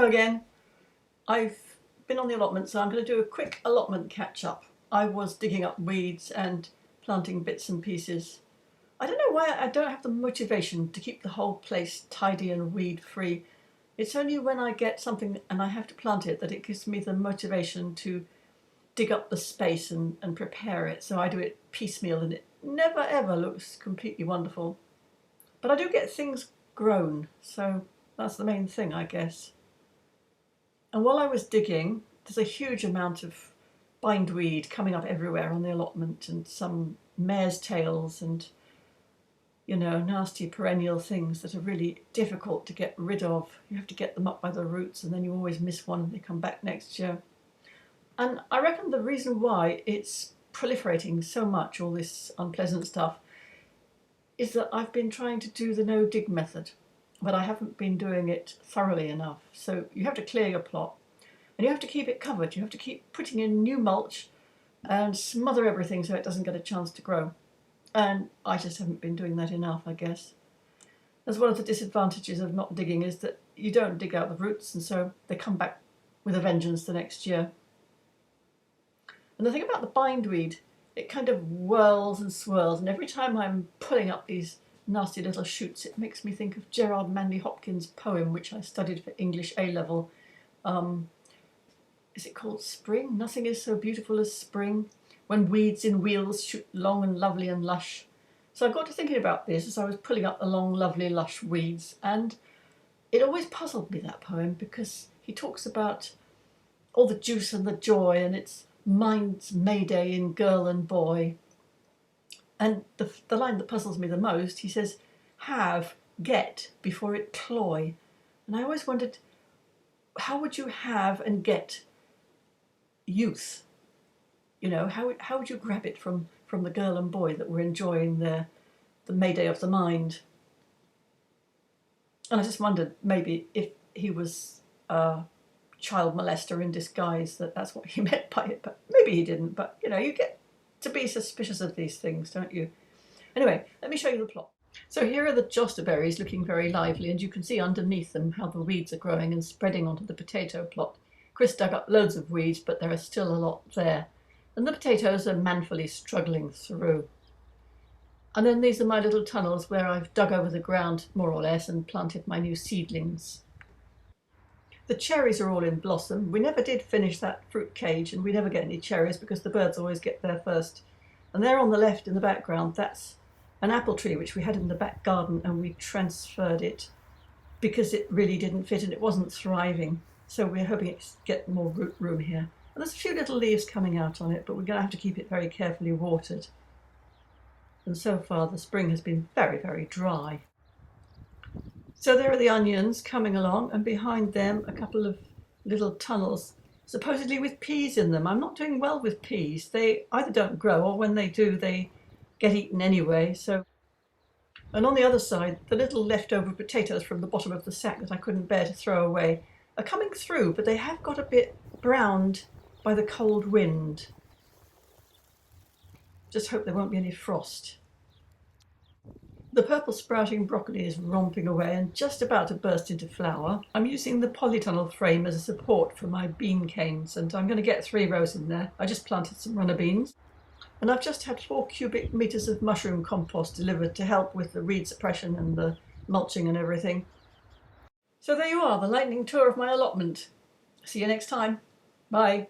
Hello again. I've been on the allotment, so I'm going to do a quick allotment catch-up. I was digging up weeds and planting bits and pieces. I don't know why I don't have the motivation to keep the whole place tidy and weed-free. It's only when I get something and I have to plant it that it gives me the motivation to dig up the space and prepare it. So I do it piecemeal and it never ever looks completely wonderful. But I do get things grown, so that's the main thing, I guess. And while I was digging, there's a huge amount of bindweed coming up everywhere on the allotment, and some mare's tails and, nasty perennial things that are really difficult to get rid of. You have to get them up by the roots, and then you always miss one and they come back next year. And I reckon the reason why it's proliferating so much, all this unpleasant stuff, is that I've been trying to do the no-dig method, but I haven't been doing it thoroughly enough. So you have to clear your plot and you have to keep it covered. You have to keep putting in new mulch and smother everything so it doesn't get a chance to grow. And I just haven't been doing that enough, I guess. That's one of the disadvantages of not digging, is that you don't dig out the roots, and so they come back with a vengeance the next year. And the thing about the bindweed, it kind of whirls and swirls, and every time I'm pulling up these nasty little shoots, it makes me think of Gerard Manley Hopkins' poem, which I studied for English A-level. Is it called Spring? Nothing is so beautiful as spring, when weeds in wheels shoot long and lovely and lush. So I got to thinking about this as I was pulling up the long, lovely, lush weeds, and it always puzzled me, that poem, because he talks about all the juice and the joy, and it's mind's Mayday in girl and boy. And the line that puzzles me the most, he says, have, get, before it cloy. And I always wondered, how would you have and get youth? How would you grab it from the girl and boy that were enjoying the Mayday of the mind? And I just wondered, maybe if he was a child molester in disguise, that's what he meant by it. But maybe he didn't. But, you get to be suspicious of these things, don't you? Anyway, let me show you the plot. So here are the joster berries, looking very lively, and you can see underneath them how the weeds are growing and spreading onto the potato plot. Chris dug up loads of weeds, but there are still a lot there. And the potatoes are manfully struggling through. And then these are my little tunnels where I've dug over the ground, more or less, and planted my new seedlings. The cherries are all in blossom. We never did finish that fruit cage, and we never get any cherries because the birds always get there first. And there on the left in the background, that's an apple tree which we had in the back garden, and we transferred it because it really didn't fit and it wasn't thriving. So we're hoping to get more root room here. And there's a few little leaves coming out on it, but we're going to have to keep it very carefully watered. And so far the spring has been very, very dry. So there are the onions coming along, and behind them a couple of little tunnels, supposedly with peas in them. I'm not doing well with peas. They either don't grow, or when they do, they get eaten anyway. And on the other side, the little leftover potatoes from the bottom of the sack that I couldn't bear to throw away are coming through, but they have got a bit browned by the cold wind. Just hope there won't be any frost. The purple sprouting broccoli is romping away and just about to burst into flower. I'm using the polytunnel frame as a support for my bean canes, and I'm going to get 3 rows in there. I just planted some runner beans. And I've just had 4 cubic meters of mushroom compost delivered to help with the weed suppression and the mulching and everything. So there you are, the lightning tour of my allotment. See you next time. Bye.